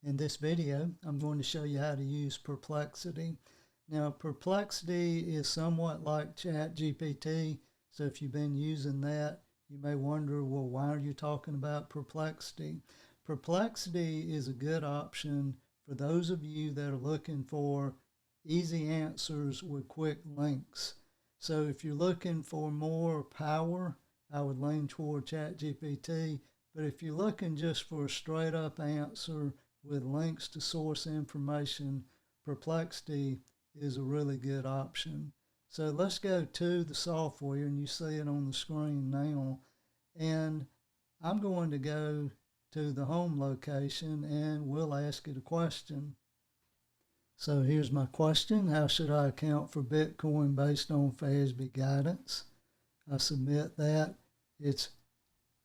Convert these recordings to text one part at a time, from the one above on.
In this video, I'm going to show you how to use Perplexity. Now, Perplexity is somewhat like ChatGPT, so if you've been using that, you may wonder, well, why are you talking about Perplexity? Perplexity is a good option for those of you that are looking for easy answers with quick links. So if you're looking for more power, I would lean toward ChatGPT. But if you're looking just for a straight up answer with links to source information, Perplexity is a really good option. So let's go to the software, and you see it on the screen now. And I'm going to go to the home location and we'll ask it a question. So here's my question: how should I account for Bitcoin based on FASB guidance? I submit that. It's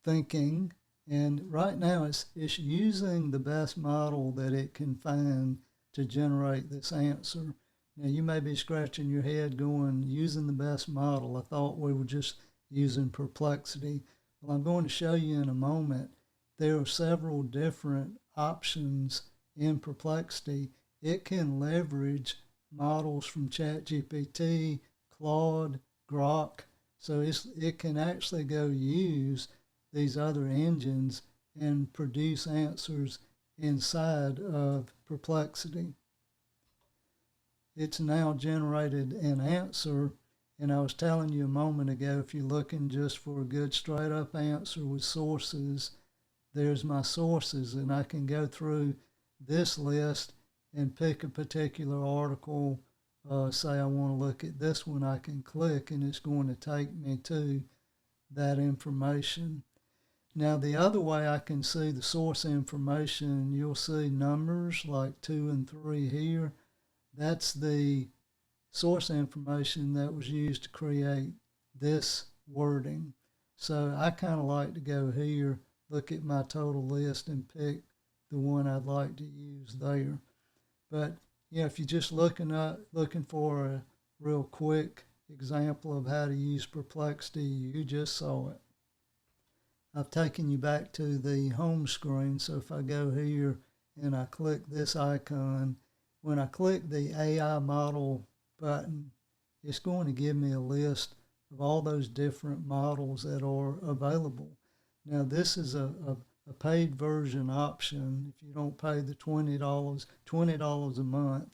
thinking, and right now it's using the best model that it can find to generate this answer. Now you may be scratching your head going, using the best model, I thought we were just using Perplexity. Well, I'm going to show you in a moment. There are several different options in Perplexity. It can leverage models from ChatGPT, Claude, Grok, so it can actually go use these other engines and produce answers inside of Perplexity. It's now generated an answer, and I was telling you a moment ago, if you're looking just for a good straight up answer with sources, there's my sources, and I can go through this list and pick a particular article. Say I want to look at this one, I can click and it's going to take me to that information. Now the other way I can see the source information, you'll see numbers like 2 and 3 here. That's the source information that was used to create this wording. So I kind of like to go here, look at my total list and pick the one I'd like to use there. But yeah, if you're just looking for a real quick example of how to use Perplexity, you just saw it. I've taken you back to the home screen, so if I go here and I click this icon, when I click the AI model button, it's going to give me a list of all those different models that are available. Now this is a paid version option. If you don't pay the $20 a month,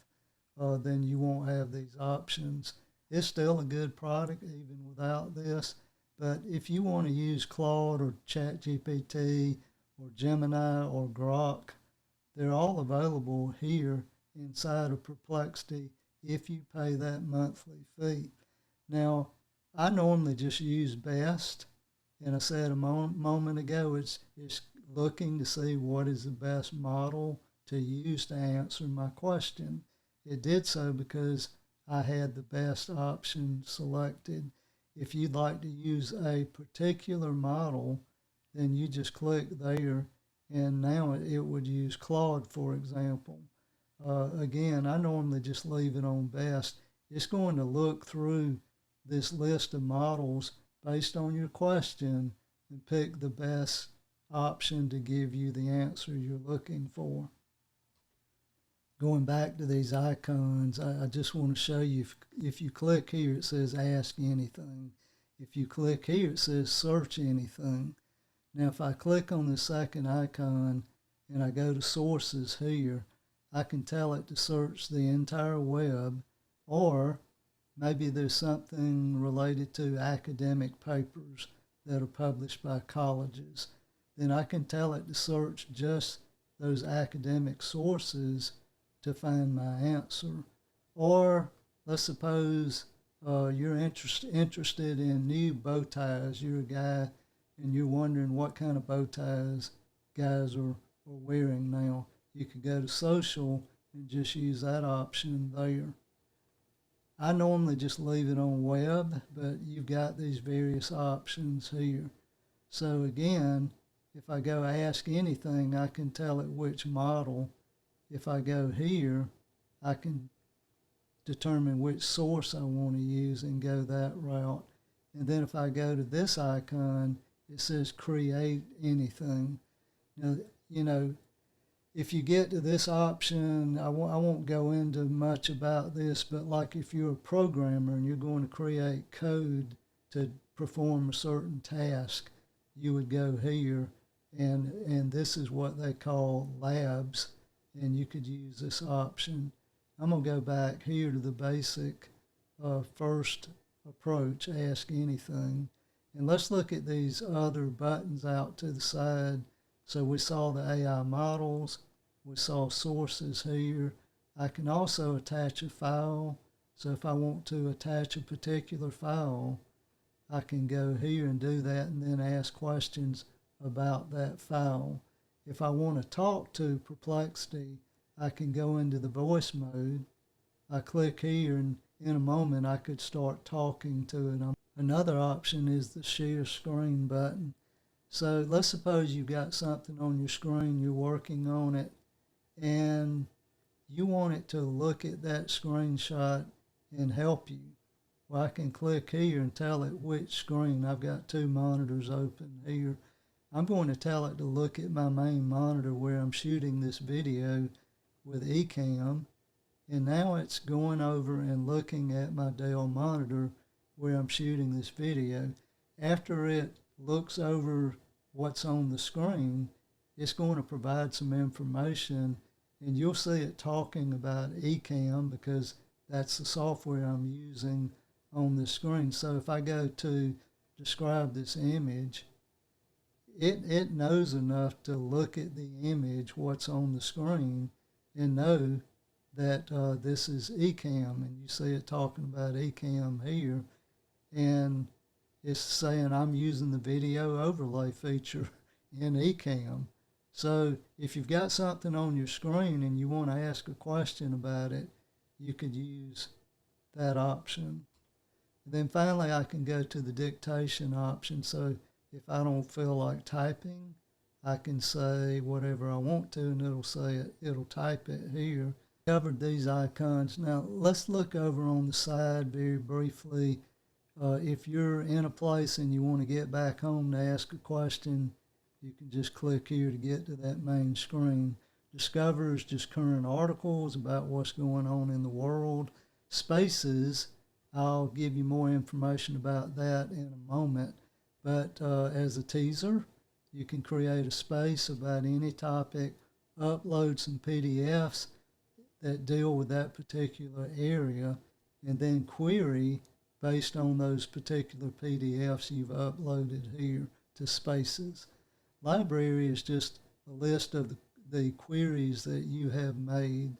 then you won't have these options. It's still a good product even without this. But if you want to use Claude or ChatGPT or Gemini or Grok, they're all available here inside of Perplexity if you pay that monthly fee. Now, I normally just use Best, and I said a moment ago, it's looking to see what is the best model to use to answer my question. It did so because I had the best option selected. If you'd like to use a particular model, then you just click there, and now it would use Claude, for example. Again, I normally just leave it on Best. It's going to look through this list of models based on your question and pick the best option to give you the answer you're looking for. Going back to these icons, I just want to show you, if you click here, it says ask anything. If you click here, it says search anything. Now, if I click on the second icon and I go to sources here, I can tell it to search the entire web, or maybe there's something related to academic papers that are published by colleges. Then I can tell it to search just those academic sources to find my answer. Or let's suppose you're interested in new bow ties. You're a guy and you're wondering what kind of bow ties guys are wearing now. You could go to social and just use that option there. I normally just leave it on web, but you've got these various options here. So again, if I go ask anything, I can tell it which model. If I go here, I can determine which source I want to use and go that route. And then if I go to this icon, it says create anything. Now, if you get to this option, I won't go into much about this, but like if you're a programmer and you're going to create code to perform a certain task, you would go here, and this is what they call labs, and you could use this option. I'm going to go back here to the basic first approach, ask anything. And let's look at these other buttons out to the side. So we saw the AI models, we saw sources here. I can also attach a file. So if I want to attach a particular file, I can go here and do that and then ask questions about that file. If I want to talk to Perplexity, I can go into the voice mode. I click here, and in a moment I could start talking to it. Another option is the share screen button. So let's suppose you've got something on your screen, you're working on it, and you want it to look at that screenshot and help you. Well, I can click here and tell it which screen. I've got two monitors open here. I'm going to tell it to look at my main monitor where I'm shooting this video with Ecamm. And now it's going over and looking at my Dell monitor where I'm shooting this video. After it looks over what's on the screen, it's going to provide some information, and you'll see it talking about Ecamm because that's the software I'm using on the screen. So if I go to describe this image, it knows enough to look at the image, what's on the screen, and know that this is Ecamm. And you see it talking about Ecamm here, and it's saying I'm using the video overlay feature in Ecamm. So if you've got something on your screen and you want to ask a question about it, you could use that option. And then finally, I can go to the dictation option. So if I don't feel like typing, I can say whatever I want to, and it'll type it here. Covered these icons. Now let's look over on the side very briefly. If you're in a place and you want to get back home to ask a question, you can just click here to get to that main screen. Discover is just current articles about what's going on in the world. Spaces, I'll give you more information about that in a moment. But as a teaser, you can create a space about any topic, upload some PDFs that deal with that particular area, and then query based on those particular PDFs you've uploaded here to Spaces. Library is just a list of the queries that you have made.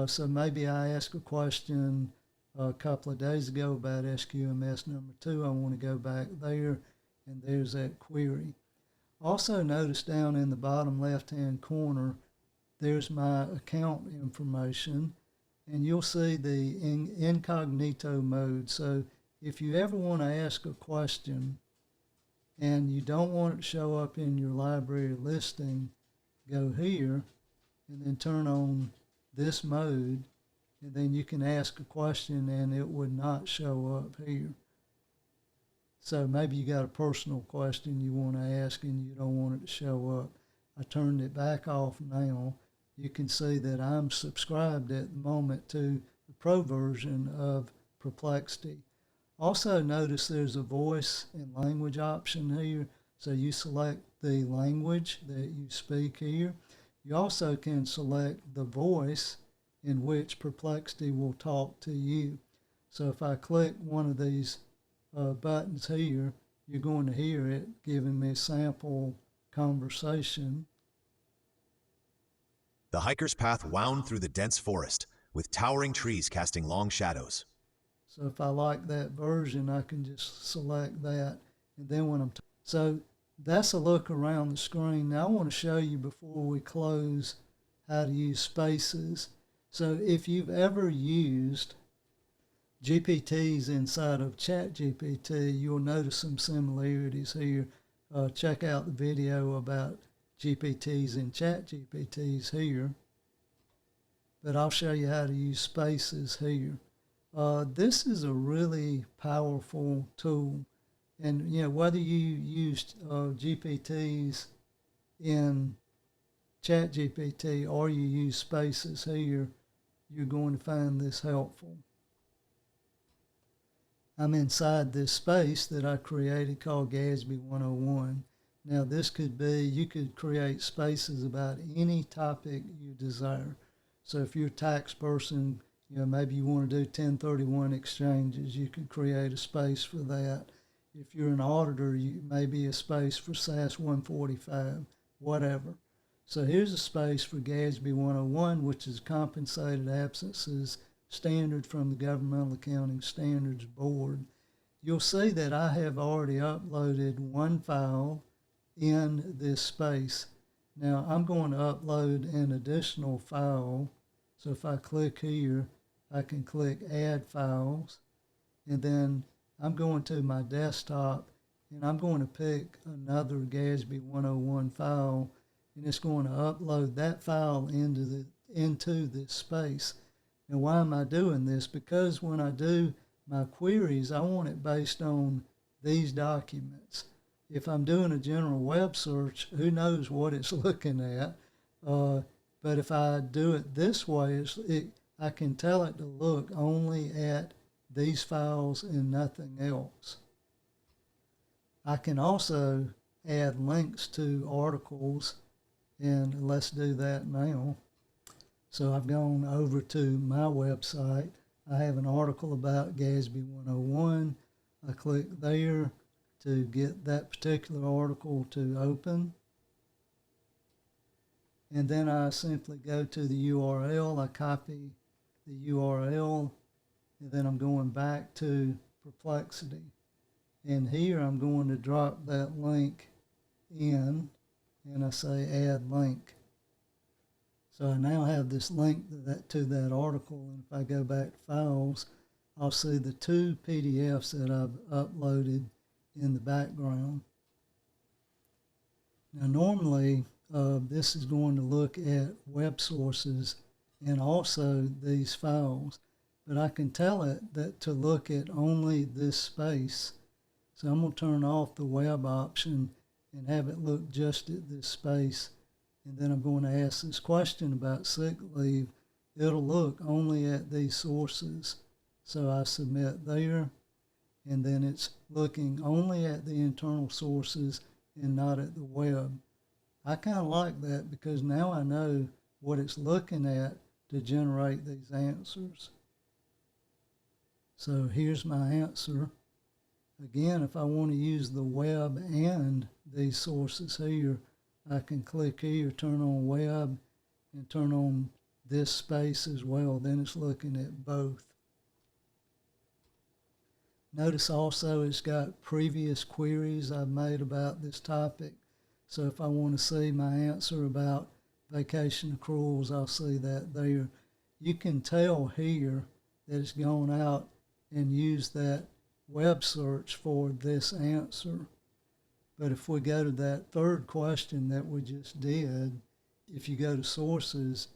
So maybe I asked a question a couple of days ago about SQMS number 2. I want to go back there, and there's that query. Also notice down in the bottom left-hand corner, there's my account information, and you'll see the incognito mode. So if you ever want to ask a question and you don't want it to show up in your library listing, go here and then turn on this mode, and then you can ask a question and it would not show up here. So maybe you got a personal question you want to ask and you don't want it to show up. I turned it back off now. You can see that I'm subscribed at the moment to the pro version of Perplexity. Also notice there's a voice and language option here. So you select the language that you speak here. You also can select the voice in which Perplexity will talk to you. So if I click one of these buttons here, you're going to hear it giving me a sample conversation. The hiker's path wound through the dense forest, with towering trees casting long shadows. So if I like that version, I can just select that. And then when so that's a look around the screen. Now I want to show you before we close how to use Spaces. So if you've ever used GPTs inside of ChatGPT, you'll notice some similarities here. Check out the video about GPTs and ChatGPTs here. But I'll show you how to use Spaces here. This is a really powerful tool. And whether you used GPTs in ChatGPT or you use spaces here, you're going to find this helpful. I'm inside this space that I created called Gatsby 101. Now this could be, you could create spaces about any topic you desire. So if you're a tax person, maybe you want to do 1031 exchanges, you can create a space for that. If you're an auditor, you may be a space for SAS 145, whatever. So here's a space for Gatsby 101, which is compensated absences standard from the Governmental Accounting Standards Board. You'll see that I have already uploaded one file in this space. Now I'm going to upload an additional file. So if I click here, I can click Add Files, and then I'm going to my desktop and I'm going to pick another Gatsby 101 file, and it's going to upload that file into this space. Now why am I doing this? Because when I do my queries, I want it based on these documents. If I'm doing a general web search, who knows what it's looking at? But if I do it this way, I can tell it to look only at these files and nothing else. I can also add links to articles, and let's do that now. So I've gone over to my website. I have an article about Gatsby 101. I click there to get that particular article to open. And then I simply go to the URL. I copy the URL, and then I'm going back to Perplexity. And here I'm going to drop that link in, and I say add link. So I now have this link to that article, and if I go back to files, I'll see the two PDFs that I've uploaded in the background. Now normally this is going to look at web sources and also these files, but I can tell it that to look at only this space. So I'm going to turn off the web option and have it look just at this space. And then I'm going to ask this question about sick leave. It'll look only at these sources. So I submit there, and then it's looking only at the internal sources and not at the web. I kind of like that because now I know what it's looking at to generate these answers. So here's my answer. Again, if I want to use the web and these sources here, I can click here, turn on web, and turn on this space as well. Then it's looking at both. Notice also it's got previous queries I've made about this topic. So if I want to see my answer about vacation accruals, I'll see that there. You can tell here that it's gone out and used that web search for this answer. But if we go to that third question that we just did, if you go to sources,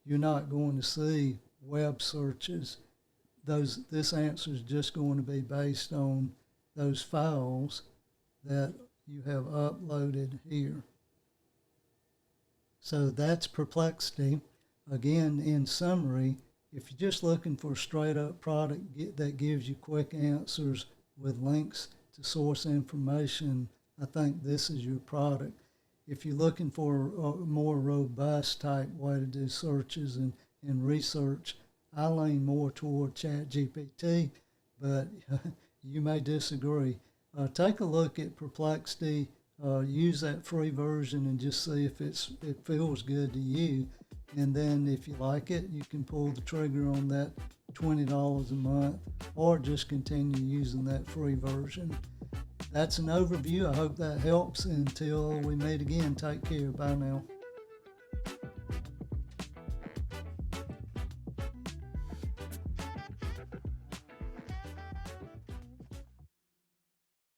you're not going to see web searches. This answer is just going to be based on those files that you have uploaded here. So that's Perplexity. Again, in summary, if you're just looking for a straight up product that gives you quick answers with links to source information, I think this is your product. If you're looking for a more robust type way to do searches and research, I lean more toward ChatGPT, but you may disagree. Take a look at Perplexity, use that free version and just see if it feels good to you. And then if you like it, you can pull the trigger on that $20 a month or just continue using that free version. That's an overview. I hope that helps. Until we meet again, take care. Bye now.